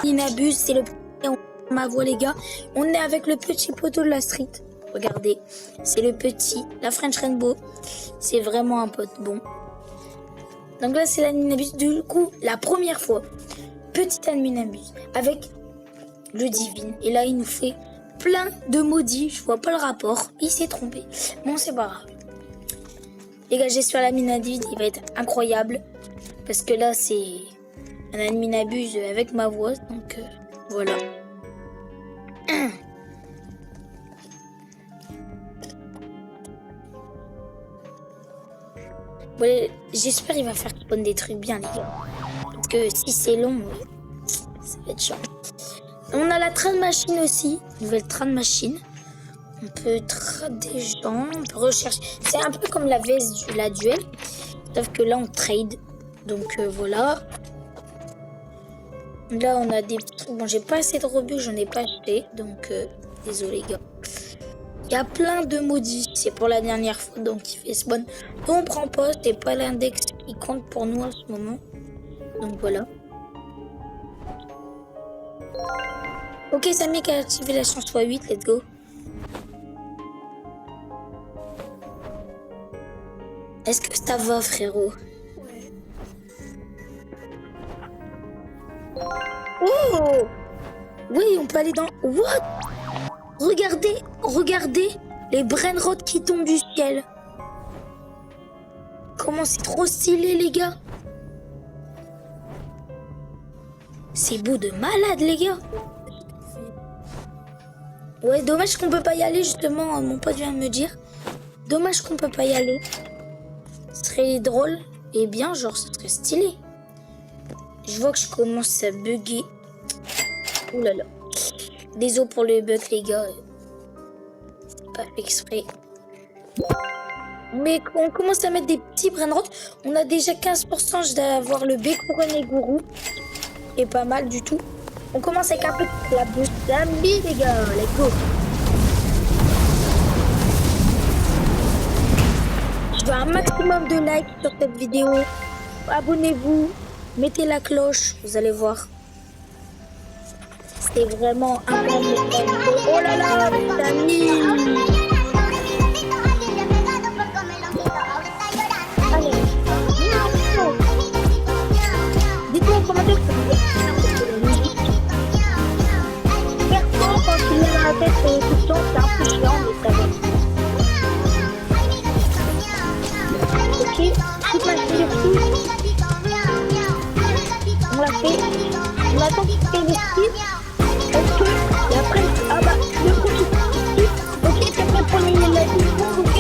Inabuse, c'est le ma voix les gars. On est avec le petit poteau de la street. Regardez, c'est le petit, la French Rainbow. C'est vraiment un pote bon. Donc là c'est l'Adminabuse. Du coup, la première fois, petite Adminabuse avec le divine. Et là il nous fait plein de maudits. Je vois pas le rapport. Il s'est trompé. Bon c'est pas grave. Les gars, j'espère l'Adminabuse il va être incroyable. Parce que là c'est un Adminabuse avec ma voix. Donc voilà. Ouais, j'espère qu'il va faire spawn des trucs bien les gars. Parce que si c'est long, ça va être chiant. On a la trade machine aussi. Nouvelle trade machine. On peut trade des gens. On peut rechercher. C'est un peu comme la veste la duel. Sauf que là on trade. Donc voilà. Là on a des trucs. Bon j'ai pas assez de rebuts. J'en ai pas acheté. Donc désolé les gars. Il y a plein de maudits, c'est pour la dernière fois, donc il fait spawn. On prend pas, c'est pas l'index qui compte pour nous en ce moment. Donc voilà. Ok, Samy qui a activé la chance x8, let's go. Est-ce que ça va, frérot? Oh! Oui, on peut aller dans... What? Regardez les brainrots qui tombent du ciel. Comment c'est trop stylé les gars. C'est beau de malade les gars. Ouais, dommage qu'on peut pas y aller justement, mon pote vient de me dire. Dommage qu'on peut pas y aller. Ce serait drôle et bien, genre ce serait stylé. Je vois que je commence à bugger. Ouh là là. Désolé pour le bug les gars. C'est pas fait exprès. Mais on commence à mettre des petits brainrots. On a déjà 15%, je dois avoir le Bécouronné Gourou. Et pas mal du tout. On commence avec un peu de la boost d'amis les gars. Let's go. Je veux un maximum de likes sur cette vidéo. Abonnez-vous. Mettez la cloche. Vous allez voir. C'est vraiment un bon message. Oh là là, amis. Allez. Dites-moi en commentaire si vous êtes la musique. Perso, quand il est dans la tête tout le temps, c'est un peu chiant, mais ça va. Ok, toute ma sélection. On l'a fait. On attend qu'il fait le style. Est-ce que, et après, ah bah, le profil, ok, c'est prêt pour la vie, ok, go, ok,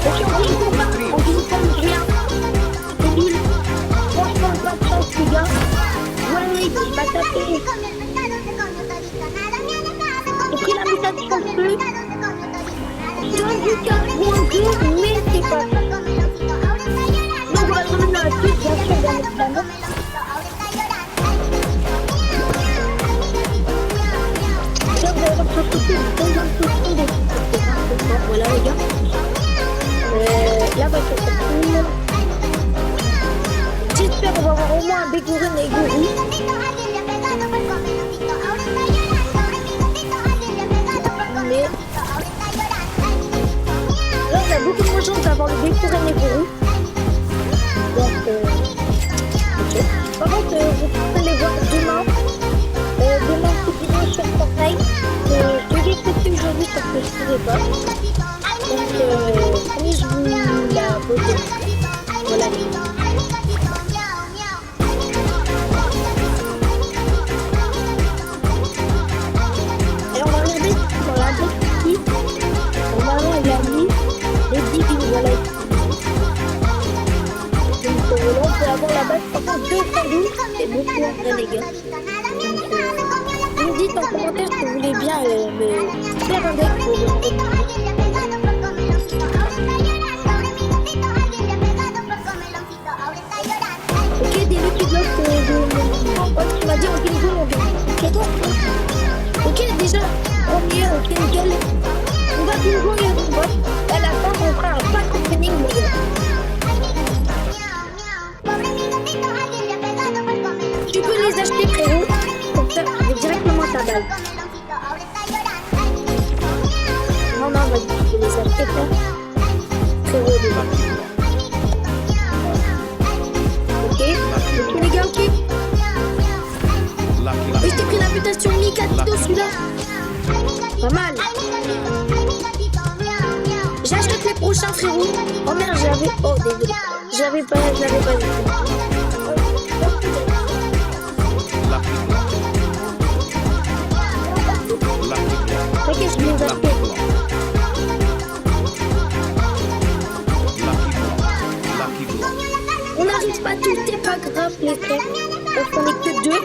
on dit pas, on dit comme rien, c'est nul, franchement, pas de chance, les gars, ouais, il va taper, j'ai pris la mutation de feu, je donne du 4.2, mais c'est pas ça, donc on va se remettre dans la suite, bien sûr, dans les planètes. Voilà les gars. Là va être cool. J'espère qu'on va avoir au moins un Bécouronné Gourou. Mais là on a beaucoup de chance d'avoir le Bécouronné Gourou. Donc ok. Par contre vous pouvez les voir demain. Demain petite vidéo sur Fortnite. Je l'ai testé aujourd'hui parce que je ne pouvais pas. Donc promis je vous la pose. Voilà. Et on va regarder dans la description. Normalement il a mis les 10 vidéos. Voilà. Donc là on peut avoir la base. Par contre 212 c'est beaucoup en vrai les gars. Vous me dites en commentaire si vous voulez bien me faire un deck pour ok, des Lucky Blocks de mon pote qui m'a dit on gagne mon deck. Ok, donc ok, déjà, premier, ok, nickel. On va bien jouer mon pote. À la fin, on fera un pack opening, mon gars. Tu peux les acheter, frérot, pour faire directement ta base. Non, vas-y, tu peux les acheter, frère. Frérot, déjà. Ok, les gars, ok. Oui, je t'ai pris l'invitation Mikatito, celui-là. Pas mal. J'achète les prochains, frérot. Oh merde, j'avais... Oh, désolé. J'avais pas vu. Ok, je les acheter. On n'arrive pas tous, c'est pas grave, les frères. Parce qu'on est que deux.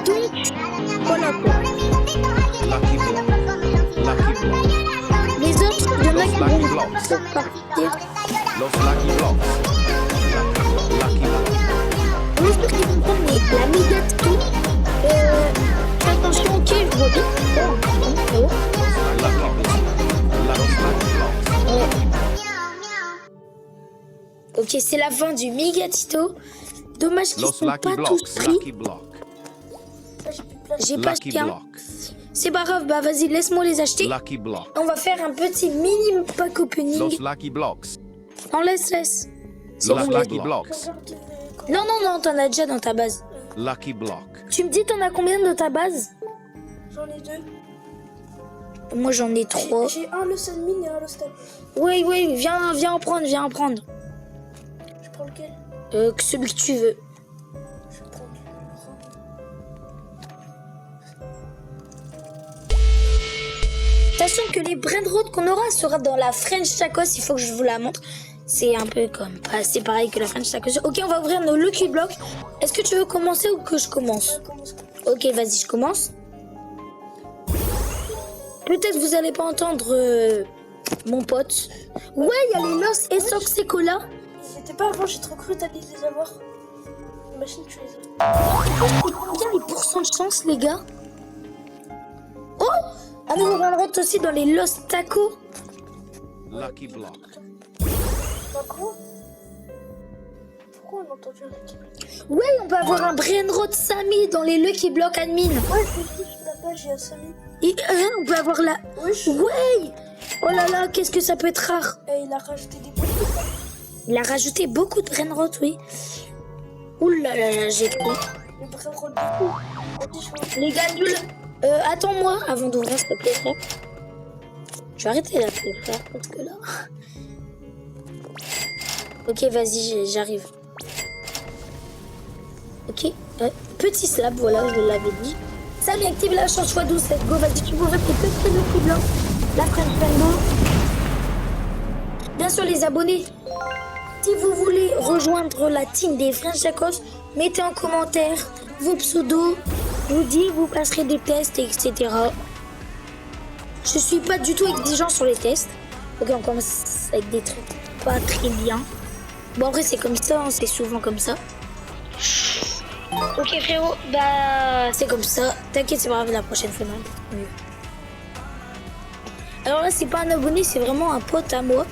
Donc, voilà quoi. Les autres, il y en a qui vont partir. On espère qu'ils vont prendre la Mikatito. Attention, ok, je vois bien. Ok, c'est la fin du Mikatito. Dommage qu'ils ne sont pas tous pris. J'ai pas acheté un. C'est pas grave, bah vas-y, laisse-moi les acheter. On va faire un petit mini pack opening. Non, laisse. C'est bon, Non, t'en as déjà dans ta base. Tu me dis, t'en as combien dans ta base? J'en ai 2. Moi, j'en ai 3. J'ai un Lost Admin et un Lost Admin. Oui, viens en prendre. Je prends lequel? Celui que tu veux. Je prends du Sachant que les brain rot qu'on aura sera dans la French Tacos, il faut que je vous la montre. C'est un peu comme, c'est pareil que la French Tacos. Ok, on va ouvrir nos Lucky Blocks. Est-ce que tu veux commencer ou que je commence? Ok, vas-y, je commence. Peut-être vous allez pas entendre mon pote. Ouais, il y a les Los Essox et Cola. C'était pas avant, j'ai trop cru t'allais les avoir. Imagine, tu les as. Combien les pourcents de chance, les gars? Oh, un nouveau brain rot aussi dans les Los Tacos. Lucky Block. Pourquoi on a entendu un Lucky Block? Ouais, on peut avoir un brain rot Samy dans les Lucky Block admin. Ouais, je suis sur la page, j'ai un Samy. Et on peut avoir la... Ouais. Oh là là, qu'est-ce que ça peut être rare. Et il a rajouté des bouts. Il a rajouté beaucoup de brain rot, oui. Ouh là là, j'ai pris. Le brain rot beaucoup. Les gars, nuls. Attends-moi avant d'ouvrir, s'il te plaît, frère. Je vais arrêter là, frère, parce que là... Ok, vas-y, j'arrive. Ok, petit slab, voilà, je l'avais dit. Salut, active la chance x12, let's go, vas-y, tu m'ouvres tes petits Lucky Blancs. La French Rainbow. Bien sûr, les abonnés, si vous voulez rejoindre la team des French Tacos, mettez en commentaire vos pseudos. Je vous dis, vous passerez des tests, etc. Je suis pas du tout exigeant sur les tests. Ok, on commence avec des trucs pas très bien. Bon, après, c'est comme ça, hein, c'est souvent comme ça. Ok, frérot, bah, c'est comme ça. T'inquiète, c'est pas grave, la prochaine fois, non, mieux. Alors là, c'est pas un abonné, c'est vraiment un pote à moi.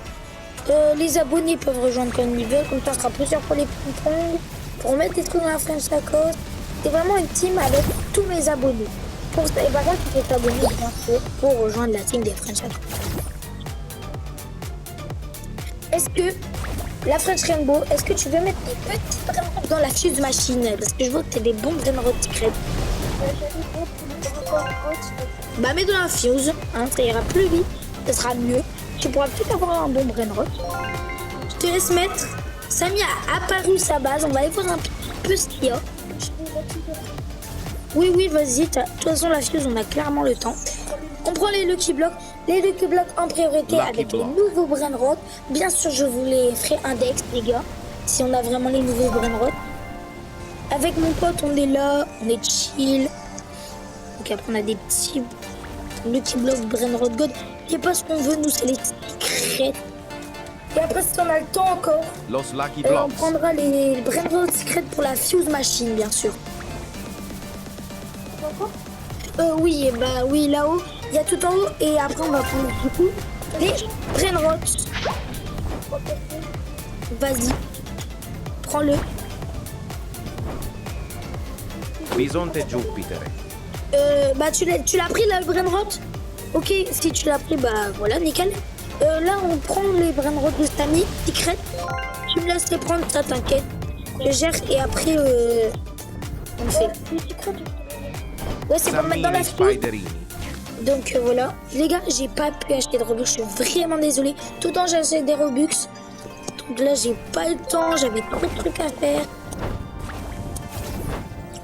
Les abonnés peuvent rejoindre quand ils veulent, comme ça, on sera plusieurs pour les ping-pong, pour mettre des trucs dans la French Tacos. C'est vraiment une team avec tous mes abonnés. Pour ça, et par contre, tu peux t'abonner, bien sûr, pour rejoindre la team des French Tacos. Est-ce que la French Rainbow, est-ce que tu veux mettre des petits brain rot dans la fuse machine? Parce que je vois que t'as des bons brain rot secrets. Bah mets dans la fuse, hein, ça ira plus vite, ça sera mieux. Tu pourras peut-être avoir un bon brain rot. Je te laisse mettre. Samy a apparu sa base, on va aller voir un peu ce qu'il y a. Oui, vas-y, de toute façon la fuse, on a clairement le temps. On prend les Lucky Blocks. Les Lucky Blocks en priorité avec les nouveaux brain rot. Bien sûr, je vous les ferai index, les gars, si on a vraiment les nouveaux brain rot. Avec mon pote, on est là, on est chill. Donc après, on a des petits Lucky Blocks brain rot god. Et pas ce qu'on veut, nous, c'est les secrets. Et après, si on a le temps encore, on prendra les brain rot secrets pour la fuse machine, bien sûr. Oui, bah oui, là-haut, il y a tout en haut et après on va prendre du coup les brain rot. Vas-y, prends-le. Bisonte Jupiter. Bah tu l'as pris là, le Brainrot? Ok, si tu l'as pris, bah voilà, nickel. Là, on prend les Brainrot de Stamy, secret. Tu me laisses les prendre, ça t'inquiète. Je gère et après, on fait. Ouais, c'est pour mettre dans la Samini soupe. Spiderini. Donc voilà. Les gars, j'ai pas pu acheter de Robux, je suis vraiment désolée. Tout le temps, j'ai acheté des Robux. Donc là, j'ai pas le temps, j'avais trop de trucs à faire.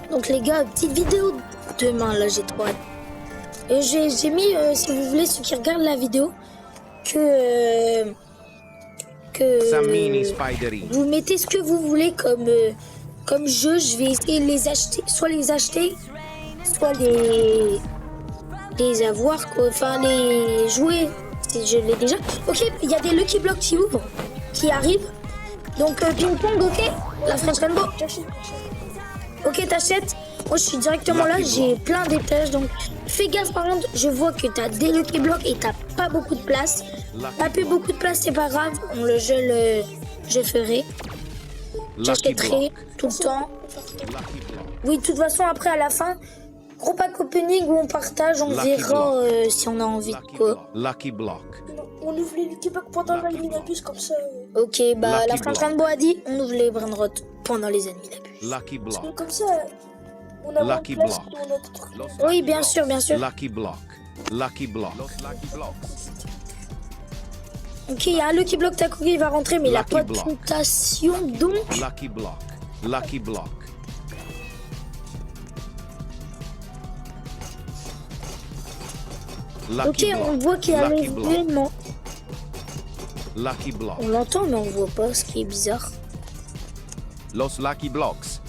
Donc les gars, petite vidéo demain, là, j'ai trop hâte. J'ai mis, si vous voulez, ceux qui regardent la vidéo, que Samini Spiderini. vous mettez ce que vous voulez comme jeu. Je vais essayer de les acheter, soit soit les avoir, quoi. Enfin les jouer si je l'ai déjà. Ok, il y a des Lucky Blocks qui ouvrent, qui arrivent. Donc ping pong, ok. La French Rainbow. Ok, t'achètes. Moi, je suis directement là, j'ai plein d'étages, donc fais gaffe. Par contre, je vois que t'as des Lucky Blocks et t'as pas beaucoup de place. T'as plus beaucoup de place, c'est pas grave. Je ferai. Lucky J'achèterai Block. tout le temps. Lucky Block. Oui, de toute façon, après, à la fin, gros pack opening où on partage, on Lucky verra si on a envie de Lucky quoi. Block. Lucky Block. On ouvre les Lucky Block pendant la Luminabus comme ça. Ok, bah Lucky la French Block. Rainbow a dit, on ouvre les Brainrot pendant les ennemis d'abus. Lucky Parce que Block. comme ça, on a moins de Lucky place Block. et on a des trucs. Oui, bien sûr, bien sûr. Lucky Block. Lucky Block. Lucky Blocks. Ok, il y a un Lucky Block Takugi, il va rentrer, mais il a Lucky pas de Block. mutation, donc... Lucky Block. Lucky Block. Lucky Ok, on Block. voit qu'il y a Lucky Block. l'événement. Lucky Block. On l'entend, mais on voit pas, ce qui est bizarre. Los Lucky Blocks.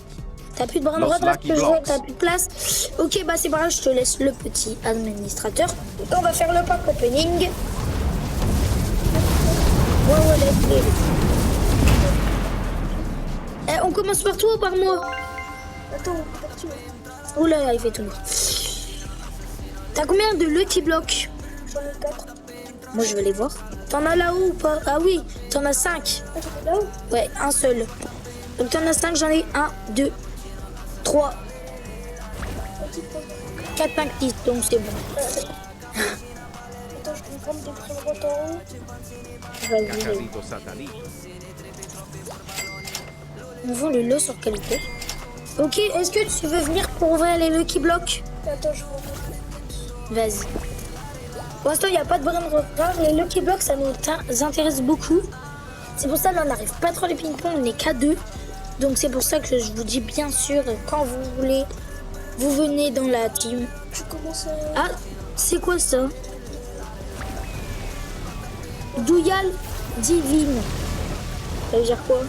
T'as plus de bras Los droit, là, Lucky que je vois, Blocks. t'as plus de place. Ok, bah c'est pas grave, je te laisse le petit administrateur. Et on va faire le pack opening. Ouais, let's go. Eh, on commence par toi ou par moi? Attends, on est parti. Oh là là, il fait tout noir. T'as combien de Lucky Blocks? J'en ai 4. Moi, je vais les voir. T'en as là-haut ou pas? Ah oui, t'en as 5. Ah, j'en ai là-haut. Ouais, un seul. Donc t'en as 5, j'en ai 1, 2, 3, 4, 5, 6, donc c'est bon. Attends, je vais prendre des prénoms en haut. Vas-y, Cacasito Satellite. on vend le lot sur qualité. Ok, est-ce que tu veux venir pour ouvrir les Lucky Blocks? Attends, je vais Vas-y. Pour l'instant, il n'y a pas de brain rare. Les Lucky Blocks, ça nous intéresse beaucoup. C'est pour ça qu'on n'arrive pas trop les ping-pong, on n'est qu'à 2. Donc c'est pour ça que je vous dis bien sûr, quand vous voulez, vous venez dans la team. Je commence à... Ah, c'est quoi ça? Douyal divine. Ça veut dire quoi?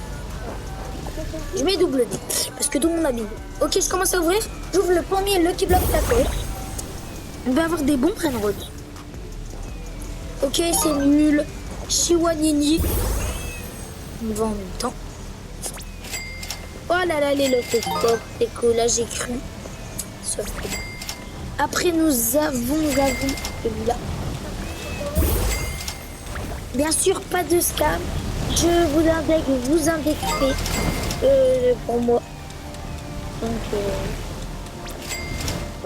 Je mets double D, parce que tout le monde a bien. Ok, je commence à ouvrir. J'ouvre le premier Lucky Block Taco. On va avoir des bons Brainrot. Ok, c'est nul. Chiwanini. On va en même temps. Oh là là, les Lucky Block, c'est cool. Là, j'ai cru. Sauf que... Après, nous avons celui-là. Bien sûr, pas de scam. Je vous indexez, vous indexez pour moi. Donc,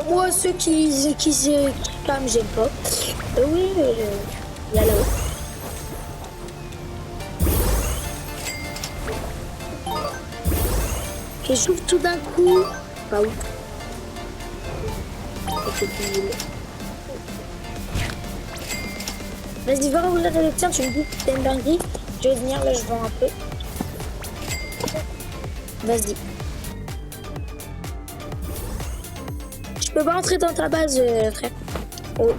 moi, ceux qui scam, j'aime pas. Oui, il y a là-haut. Ok, j'ouvre tout d'un coup. Pas où. Vas-y, va ouvrir le tien, tu me dis que t'aimes dinguerie. Je vais venir, là, je vends un peu. Vas-y. Je peux pas entrer dans ta base, frère. Oh.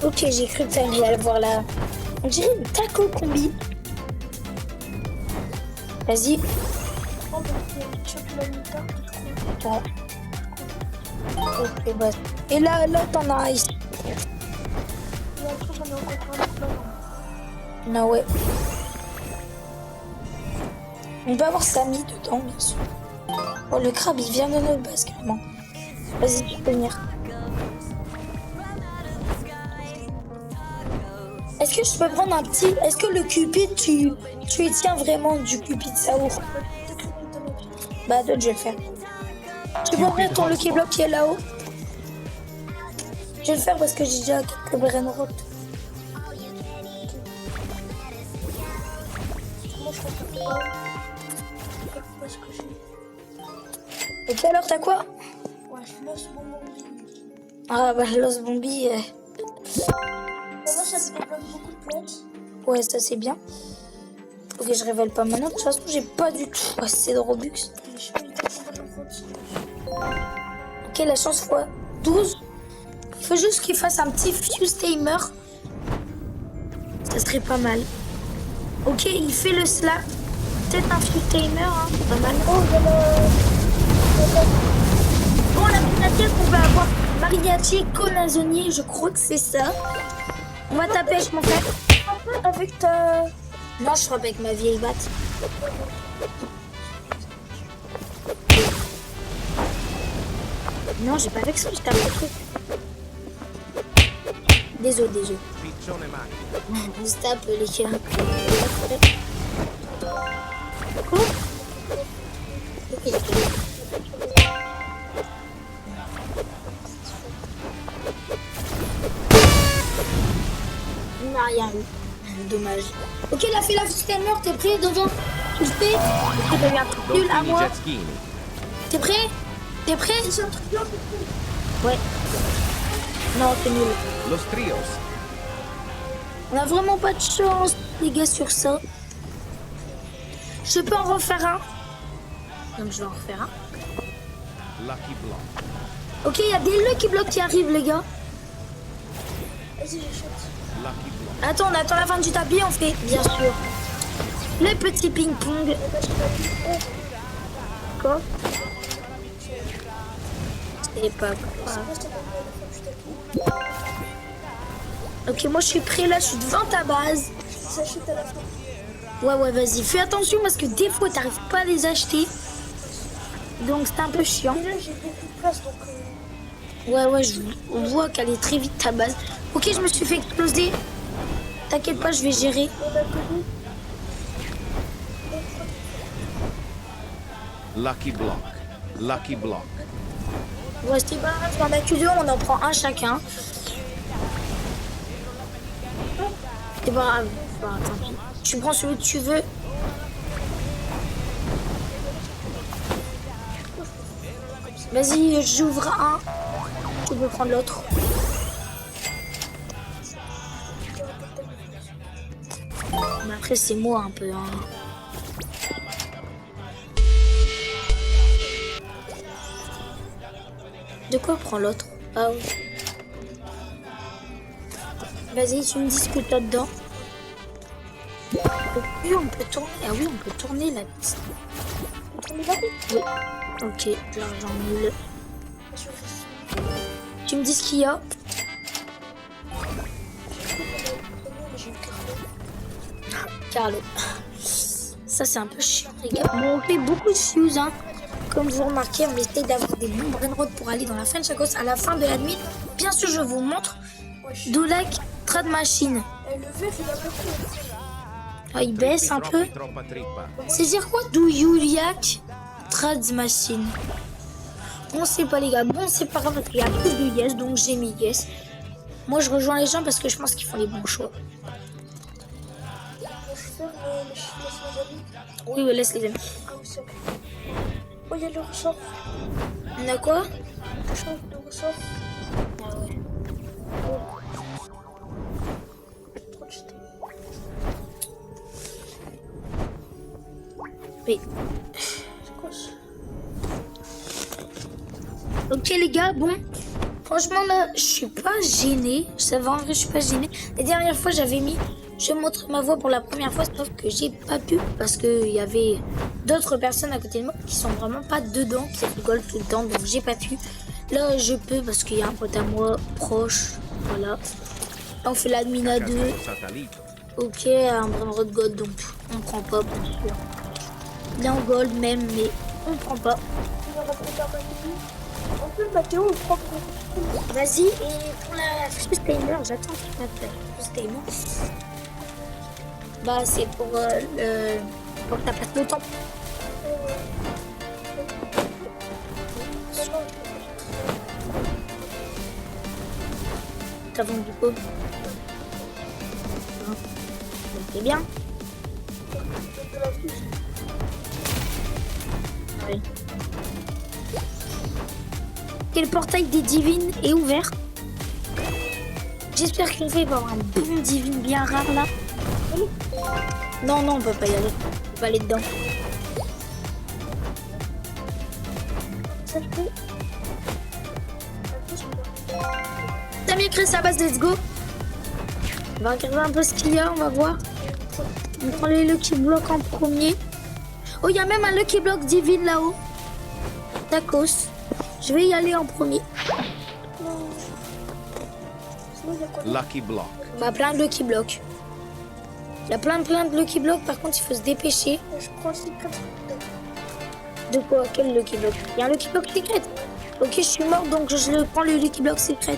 Ok, j'ai cru que t'allais aller voir là. On dirait une taco combi. Vas-y. Oh, bah, tu as mis ça, je crois. Ouais. Ok, bah. Et là t'en as ici. Et après, j'en ai encore un plein. Non, ouais. On peut avoir Samy dedans, bien sûr. Oh, le crabe, il vient de notre base, carrément. Vas-y, tu peux venir. Est-ce que je peux prendre un petit... Est-ce que le Cupid, tu y tiens vraiment du Cupid Saour? Bah, d'autres, je vais le faire. Tu peux ouvrir ton Lucky Block qui est là-haut. Je vais le faire parce que j'ai déjà quelques brainrot. Moi, je comprends pas. Pourquoi est-ce que j'ai. Ok, alors, t'as quoi? Ouais, je lance mon mobile. Ah, bah, Los Bombi. Moi, ça me débloque beaucoup de plantes. Ouais, ça, c'est bien. Ok, je révèle pas maintenant. De toute façon, j'ai pas du tout assez de Robux. Mais je sais pas, il est pas Ok, la chance fois 12. Il faut juste qu'il fasse un petit fuse timer. Ça serait pas mal. Ok, il fait le slap. Peut-être un fuse timer, hein. C'est pas mal. Oh, il y a la. Bon, la première qu'on va avoir Mariachi Conazonier, je crois que c'est ça. On va taper avec mon frère. Un peu avec ta. Non, je frappe avec ma vieille batte. Non, j'ai pas avec ça, je tape le truc. Désolé. Piccione macchina. On se tape les gars. Quoi? Ok. Il n'a rien eu. Dommage. Ok, il a fait la timer, t'es prêt devant? Tu le fais? Ok, t'as eu un truc nul à Dolphini moi. jet skiing. T'es prêt? T'es prêt? C'est un truc bien. Ouais. Non, c'est nul. Los trios. On a vraiment pas de chance, les gars, sur ça. Je peux en refaire un. Donc je vais en refaire un. Lucky block. Ok, il y a des Lucky Blocks qui arrivent, les gars. Vas-y, j'achète. Lucky block. Attends, on attend la fin du tapis, on fait, bien sûr. Les petits ping-pong. Quoi? C'est pas grave. Ok, moi je suis prêt là, je suis devant ta base. J'achète à la fin. Ouais, vas-y. Fais attention parce que des fois, t'arrives pas à les acheter. Donc c'est un peu chiant. Mais là, j'ai beaucoup de place donc. Ouais, on voit qu'elle est très vite ta base. Ok, je me suis fait exploser. T'inquiète pas, je vais gérer. On a connu. Lucky block. Lucky block. Ouais, c'est pas grave, on a que deux, on en prend un chacun. C'est pas grave. Bah, tant pis. Tu prends celui que tu veux. Vas-y, j'ouvre un. Tu peux prendre l'autre. Mais après, c'est moi un peu. Hein. De quoi prends l'autre? Ah oui. Vas-y, tu me dis ce que t'as dedans. Oui, on peut tourner. Ah oui, on peut tourner la piste. On est parti. Oui. Ok, l'argent nul. Tu me dis ce qu'il y a. Carlo. Ça, c'est un peu chiant, les gars. Bon, on fait beaucoup de fuse, hein. Comme vous remarquez, on essaie d'avoir des bons brainrods pour aller dans la fin de Chacos à la fin de la nuit. Bien sûr, je vous montre. Doulak, Trad Machine. Le verre, il a beaucoup. Ah, il baisse un peu. Troppa trippa. C'est dire quoi? Douyouliak, Trad Machine. Bon, c'est pas les gars. Bon, c'est pas grave parce qu'il y a plus de yes, donc j'ai mis yes. Moi, je rejoins les gens parce que je pense qu'ils font les bons choix. Oui, laisse les amis. Ah oui, c'est ok. Oh, il y a le ressort. On a quoi? Change de ressort. Ah ouais. Trop de jeter. Mais... C'est quoi ça? Ok les gars, bon. Franchement là, je suis pas gênée. Ça va en vrai, je suis pas gênée. La dernière fois, j'avais mis... Je montrais ma voix pour la première fois, sauf que j'ai pas pu parce qu'il y avait d'autres personnes à côté de moi qui sont vraiment pas dedans, qui rigolent tout le temps, donc j'ai pas pu. Là, je peux parce qu'il y a un pote à moi proche, voilà. Là, on fait l'admin à deux. Satellite. Ok, un brainrod de gold, donc on prend pas, bien sûr. Il est en gold même, mais on prend pas. Il va rentrer dans ma vie. On peut le Mathéo, on prend pour. Vas-y, et pour la fuse timer, j'attends qu'il fasse la fuse timer. Bah, c'est pour que ça passe le temps. savon du coup. C'est bien. Oui. Quel portail des divines est ouvert? J'espère qu'une fois il va y avoir un bon divine bien rare là. Non, non, on peut pas y aller. On peut pas aller dedans. T'as bien créé sa base, let's go. On va regarder un peu ce qu'il y a, on va voir. On prend les Lucky Block en premier. Oh, il y a même un Lucky Block divine là-haut. D'accord. Je vais y aller en premier. Lucky block. Bah, plein de Lucky Block. Il y a plein de Lucky Block, par contre, il faut se dépêcher. Je prends le secret. De quoi? Quel Lucky Block? Il y a un Lucky Block secret. Ok, je suis mort, donc je le prends le Lucky Block secret.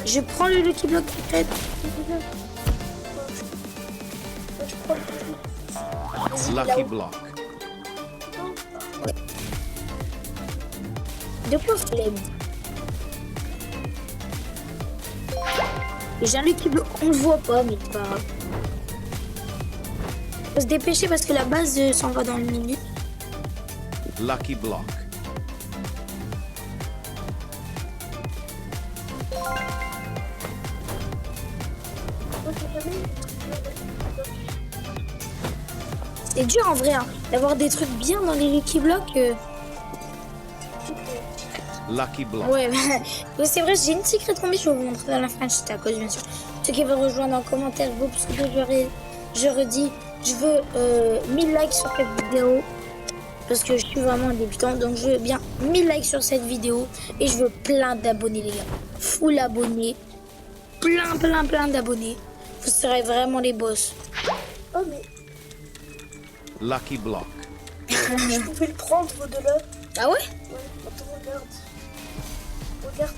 Je prends le Lucky Block secret. Je prends le Vas-y, Lucky là-haut. block. De quoi flemme? J'ai un Lucky Block, on le voit pas, mais c'est pas grave. Faut se dépêcher parce que la base s'en va dans une minute. Lucky block. C'est dur en vrai, hein, d'avoir des trucs bien dans les Lucky Blocks. Lucky block. Ouais, oui, c'est vrai, j'ai une secret combi, je vais vous montrer dans la fin, c'était à cause bien sûr. Ceux qui veulent rejoindre en commentaire, vos pseudos, je redis, je veux 1000 likes sur cette vidéo. Parce que je suis vraiment un débutant, donc je veux bien 1000 likes sur cette vidéo. Et je veux plein d'abonnés les gars. Full abonnés. Plein d'abonnés. Vous serez vraiment les boss. Oh, mais Lucky block. je pouvais le prendre de là. Ah ouais? Ouais, attends, regarde. Regarde.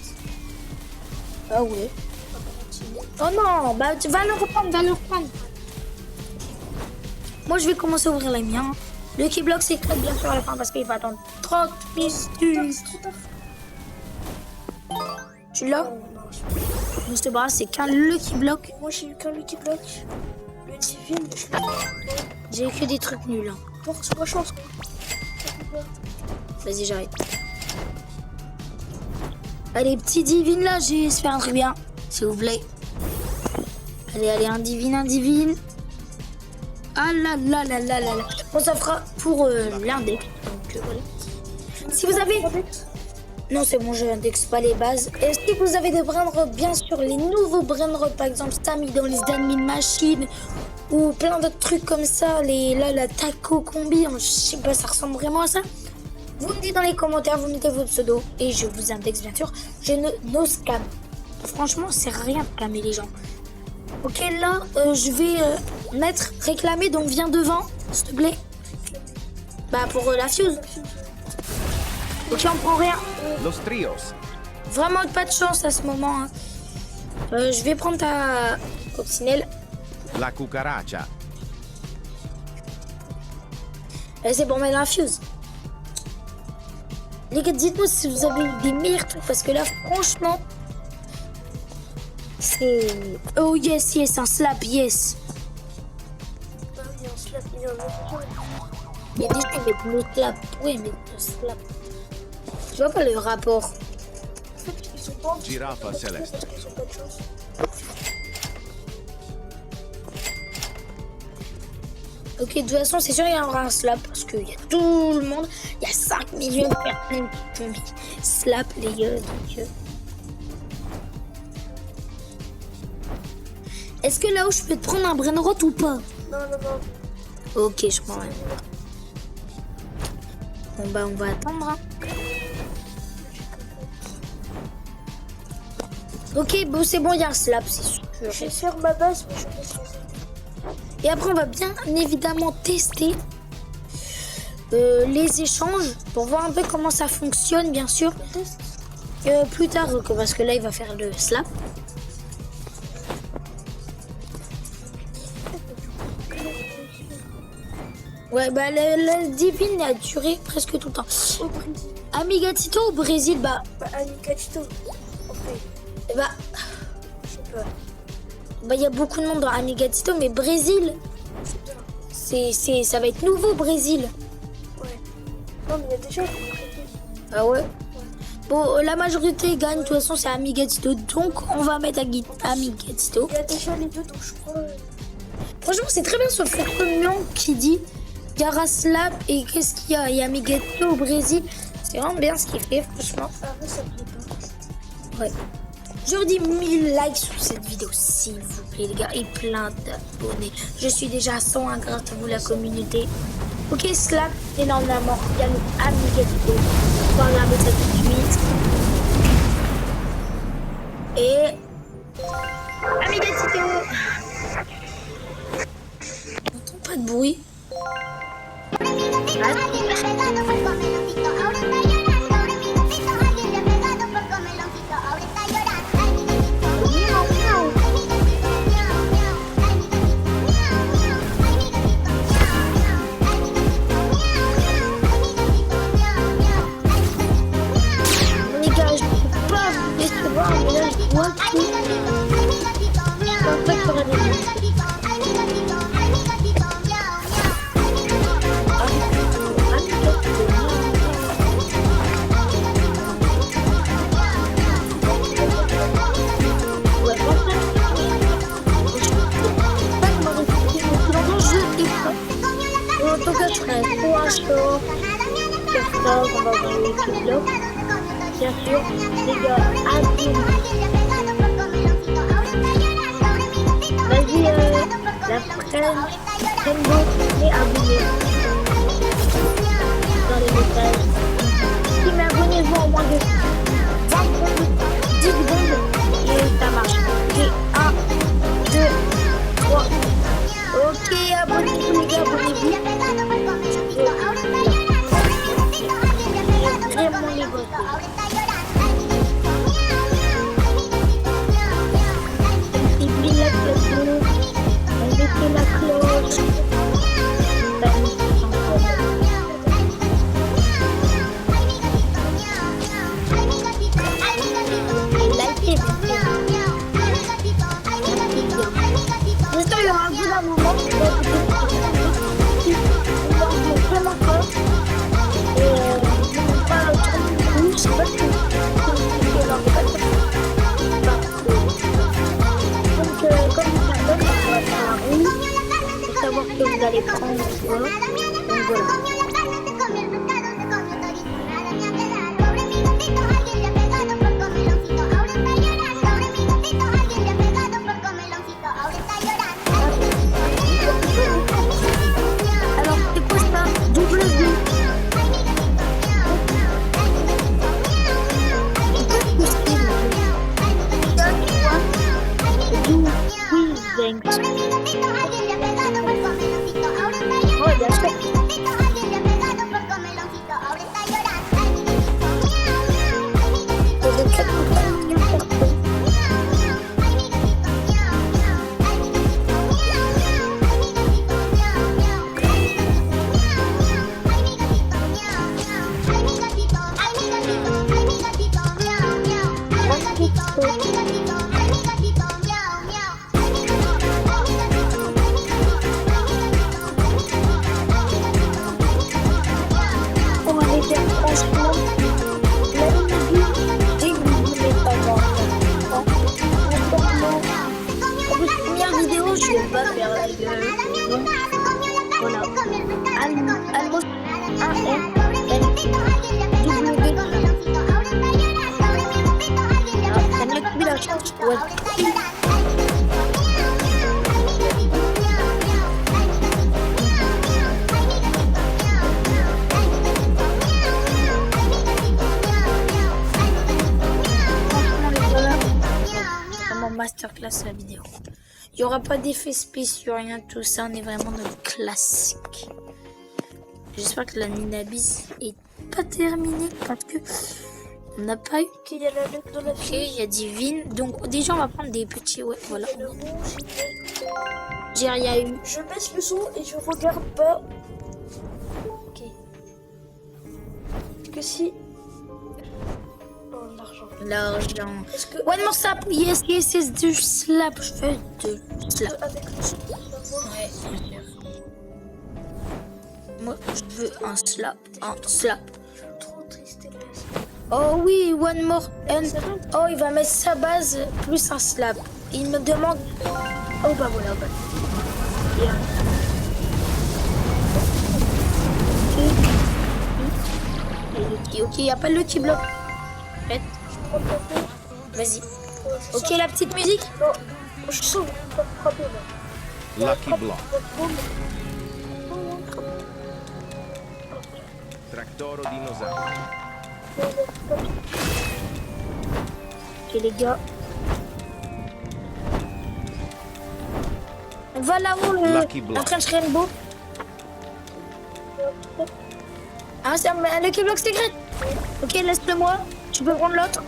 Ah ouais. Oh non, bah tu vas le reprendre, Moi je vais commencer à ouvrir les miens. Le Lucky Block c'est très bien sûr à la fin parce qu'il va attendre 30 minutes. C'est trop tard. Tu l'as? Non, non, Mr. Bras, c'est qu'un Lucky Block. moi j'ai eu qu'un Lucky Block. Le divine, je sais pas. J'ai que des trucs nuls. Hein. Force, pas chance. Vas-y, j'arrête. Allez, petit divine là, j'ai vais se faire un truc bien. S'il vous plaît. Allez, un divine. Ah là là là là là là. Bon, ça fera pour l'index. Donc voilà. Si vous avez... Non, c'est bon, je n'indexe pas les bases. Et si vous avez des brainrots, bien sûr, les nouveaux brainrots, par exemple, Stami dans les admin machines ou plein d'autres trucs comme ça, la taco combi, je sais pas, ça ressemble vraiment à ça. Vous me dites dans les commentaires, vous mettez vos pseudos et je vous indexe, bien sûr. Je ne no scam. Franchement, c'est rien de scammer les gens. Ok, là, je vais mettre réclamer, donc viens devant, s'il te plaît. Bah, pour la fuse. Ok, on prend rien. Los trios. Vraiment pas de chance à ce moment. Hein. Je vais prendre ta coccinelle. La cucaracha. C'est bon, mais l'infuse. Les gars, dites-moi si vous avez des meilleurs trucs parce que là, franchement, c'est. Oh yes, un slap, yes. Ah oui, on se l'a mis en Il y a des gens qui mettent le slap. Oui, mais le slap. Je vois pas le rapport. En fait, ils sont pas en Girafa céleste. parce qu'ils ont pas de chance. Ok, de toute façon, c'est sûr qu'il y aura un slap parce qu'il y a tout le monde. Il y a 5 millions de personnes qui ont mis slap, les gars. Donc, Est-ce que là-haut, je peux te prendre un brainrot ou pas? Non, non, non. Ok, je prends rien. Bon, bah, on va attendre. Hein. Ok, bon, c'est bon, il y a un slap, c'est sûr. Je vais faire ma base, mais je vais changer. Et après, on va bien évidemment tester les échanges pour voir un peu comment ça fonctionne, bien sûr. Test. Plus tard, parce que là, il va faire le slap. Ouais, bah, le divine a duré presque tout le temps. Au Brésil. Amigatito au Brésil, bah, Bah, Anicatito. Après. Bah, Je sais pas. bah, il y a beaucoup de monde dans Amigatito, mais Brésil, ça va être nouveau, Brésil. Ouais. Non, mais il y a déjà des majorités. Ah ouais? Bon, la majorité gagne, de toute façon, c'est Amigatito, donc on va mettre Amigatito. Il y a déjà les deux, donc je crois. Franchement, c'est très bien ce fonctionnement qui dit Garaslap et qu'est-ce qu'il y a? Il y a Amigatito au Brésil. C'est vraiment bien ce qu'il fait, franchement. Après, ça plaît pas. Ouais. Je vous dis 1000 likes sur cette vidéo, s'il vous plaît, les gars, et plein d'abonnés. Je suis déjà à 101 grâce à vous, la communauté. Ok, Slap, énormément. Il y a le Amigatito. On va regarder ça tout de suite. Et. Amigatito! On n'entend pas de bruit. Les gars, je peux pas vous décevoir, mais là, je vois que. Je pense pas qu'il y aura des bruits. En tout cas, je ferai trop un show. Sur ça, on va voir les vlog. Bien sûr, les gars, abonnez-vous. Vas-y, la prochaine, Rainbow, et abonnez-vous. Dans les messages. Si, mais abonnez-vous en moins de 20 secondes, 10 secondes, et ça marche. Et 1, 2, 3. Ok, abonnez-vous, les gars, abonnez-vous. Vraiment les gosses. Oublie la vidéo, mettez la cloche. Likez, j'espère qu'il y aura un bout d'un moment. Vraiment fort. Et pas trop de je sais pas si c'est donc comme ça donne, on va faire la roue pour savoir que vous allez prendre quoi. Donc voilà. Alors c'est quoi ça? W. Oh, bien sûr. Voilà. Almost masterclass la vidéo. Il n'y aura pas d'effets spéciaux, rien de tout ça. On est vraiment dans le classique. J'espère que la Ninabis est pas terminée parce que on n'a pas eu. Il y a la lettre dans la Ok, il y a Divine. Donc déjà on va prendre des petits. Ouais, voilà. le rouge. J'ai rien eu. Je baisse le son et je regarde pas. Ok. Parce que si. Oh, l'argent. l'argent. Est-ce que One more slap. Yes, yes, yes, du slap. Je fais de slap. avec le chien, on va voir. Ouais, bien sûr. Moi, je veux un slap. Un slap. Trop triste, hélas. Oh oui, one more. And... Oh, il va mettre sa base plus un slap. Il me demande. Oh, bah voilà, bah. Et ok, il n'y a pas le qui bloque. Arrête. Vas-y. Ok, la petite musique. Non, je sens que ça me frappe, là. Lucky Block. Tractoro dinosauro. Ok, les gars. On va là-haut, Lucky Block. la French Rainbow. Ah, c'est un Lucky Block secret. Ok, laisse-le moi. Tu peux prendre l'autre.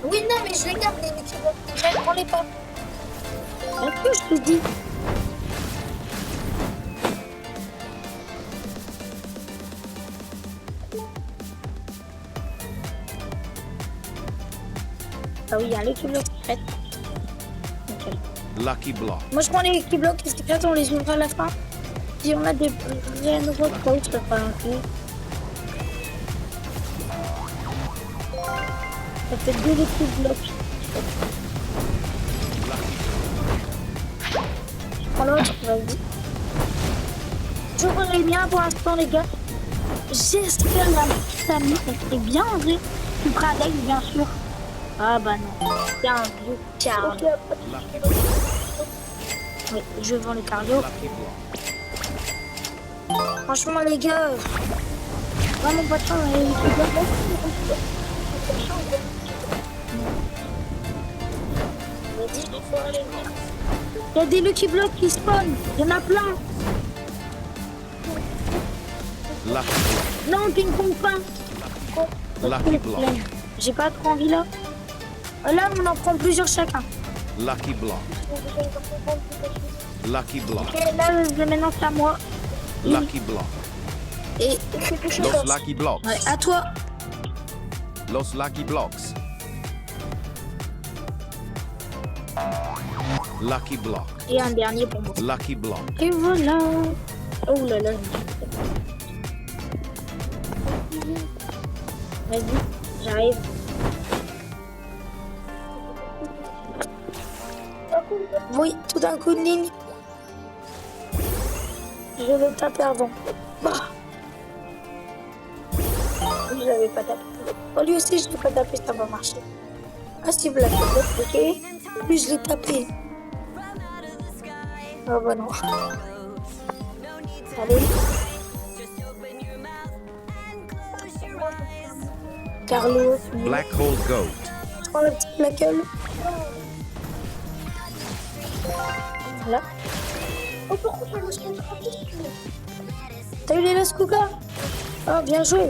Oui, non, mais je les garde, les Lucky Block. Je prends les pas. Ok, je te dis. Ah oui, il y a un Lucky Block secret. Ok. Lucky Block. Moi, je prends les Lucky Blocks secrets, on les ouvre à la fin. Si on a des vrais nouveaux codes, ça pas inclus. Ça fait 2 Lucky Blocks. Je prends l'autre, vas-y. Je connais bien pour l'instant, les gars. J'espère la petite amie, ça serait bien en vrai. Tu feras avec, bien sûr. Ah bah non. C'est un vieux cardio. Lucky Block. Oui, je vends le cardio. Lucky Block. Franchement, les gars, vraiment pas de chance. Il y a des Lucky Blocks qui spawnent. Il y en a plein. Lucky Block. Non, ping pong pas. Lucky Block. J'ai pas trop envie là. Là, on en prend plusieurs chacun. Lucky Block. Lucky Block. Et là, maintenant, c'est à moi. Lucky Block. Et Los Lucky Blocks. ouais, à toi. Los Lucky Blocks. Lucky Block. Et un dernier pour moi. Lucky Block. Et voilà. Oh là là. Vas-y, j'arrive. Oui, tout d'un coup de ligne. Je vais taper avant. Bah. Je l'avais pas tapé. Oh, lui aussi, je l'ai pas tapé, ça va marcher. Ah, si, vous l'avez tapé, ok. Lui, je l'ai tapé. Ah, bah non. Allez. Carlos. Black Hole Goat. Je prends le petit plaquel. Voilà. Oh, pourquoi je me suis frappé? T'as eu les Los Kuka? Oh, bien joué.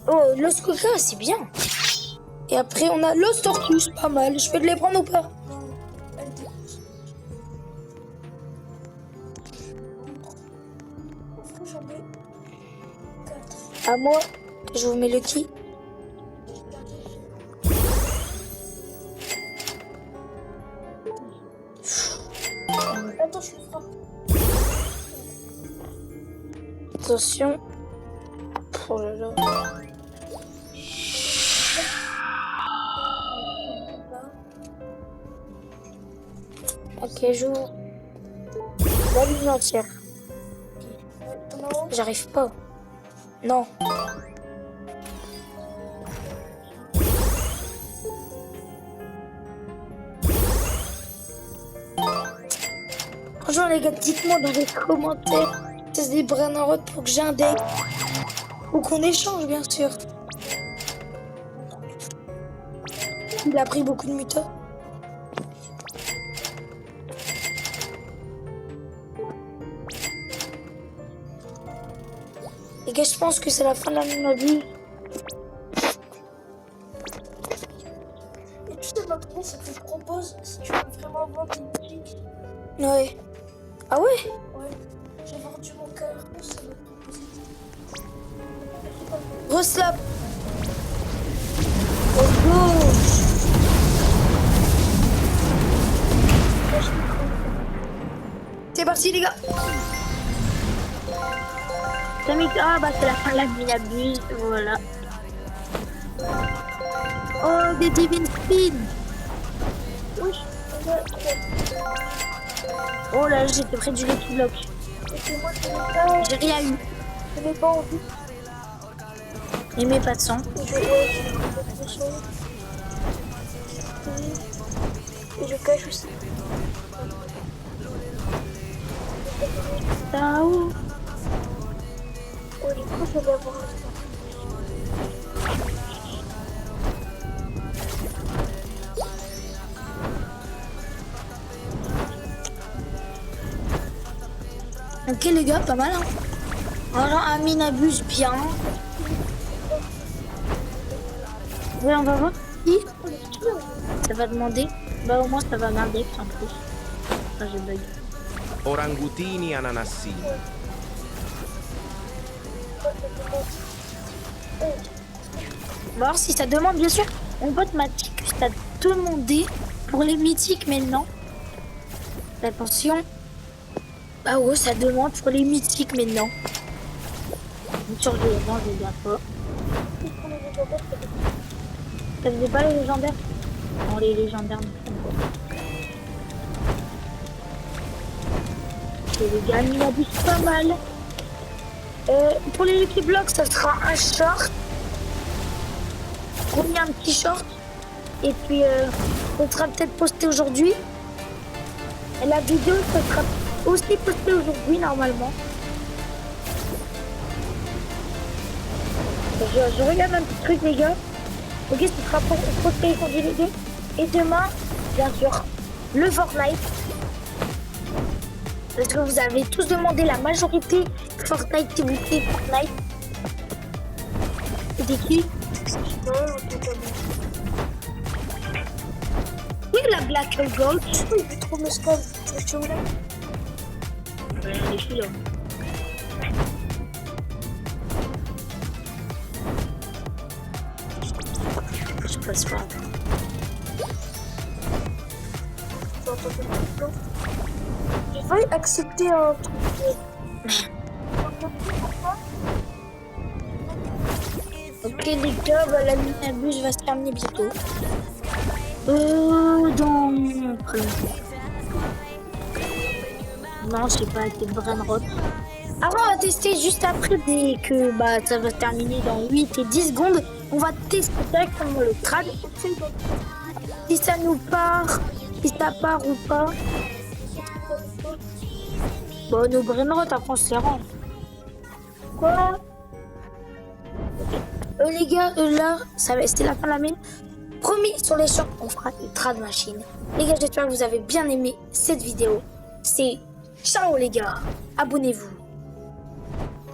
Oh, Los Kuka, c'est bien. Et après, on a Los Tortues, pas mal. Je peux te les prendre ou pas? J'en ai 4. À moi, je vous mets le qui? Attends, je suis fort. Attention. Oh là là. Ok, j'ouvre. La ligne entière. Non, J'arrive pas. Non. Franchement, les gars, dites-moi dans les commentaires. C'est des brins en route pour que j'ai un deck. Ou qu'on échange, bien sûr. Il a pris beaucoup de mutas. Les gars, je pense que c'est la fin de ma vie. et tu sais maintenant, ça te propose si tu veux vraiment vendre une musique. Ouais. Ah ouais? Ouais, j'ai vendu mon cœur. Ça me Grosse lobe. Au gauche. C'est parti les gars. Ah bah c'est la fin de la mine abuse, voilà. Oh, des divine spin. Oui. Oh là, j'étais près du Lucky Block. Et moi, je J'ai rien eu. n'ai pas envie. Et mais pas de sang. Et je cache aussi. Tao. Oh, du coup, je vais avoir un Ok les gars, pas mal hein. Alors Amine abuse bien. Ouais, on va voir. Si. Ça va demander. Bah au moins ça va m'index en plus. Ah, j'ai bug. Orangutini ananassini. On va voir si ça demande, bien sûr. Mon pote m'a dit que ça demandé pour les mythiques maintenant. Attention. Ah ouais, ça demande pour les mythiques maintenant. Bien sûr, je les bien pas. Ça faisait pas les légendaires? Non, les légendaires ne font pas. Et les gars, il abuse pas mal. Pour les Lucky Blocks, ça sera un short. Promis un petit short. Et puis, on sera peut-être posté aujourd'hui. Et la vidéo, ça sera aussi postée aujourd'hui, normalement. Je regarde un petit truc, les gars. Ok, ce sera posté aujourd'hui les deux. Et demain, bien sûr, le Fortnite. Parce que vous avez tous demandé la majorité Fortnite, TBT, Fortnite. C'était qui? Oui, la Black Gold. Oui, j'ai trop mes scans. Je voulais. Les filles, là. Je passe pas. J'ai failli accepter un truc. Ok les gars, bah, la mine abuse va se terminer bientôt. Dans... Non, je sais pas, c'est vraiment rot. Alors on va tester juste après dès que bah, ça va se terminer dans 8 et 10 secondes. On va tester directement le trad. Si ça nous part, si ça part ou pas. Bon, nos brainrot après on se les rend. Quoi? Les gars, là, c'était la fin de la mine. Promis, sur les champs, on fera une trad machine. Les gars, j'espère que vous avez bien aimé cette vidéo. C'est ciao les gars, abonnez-vous.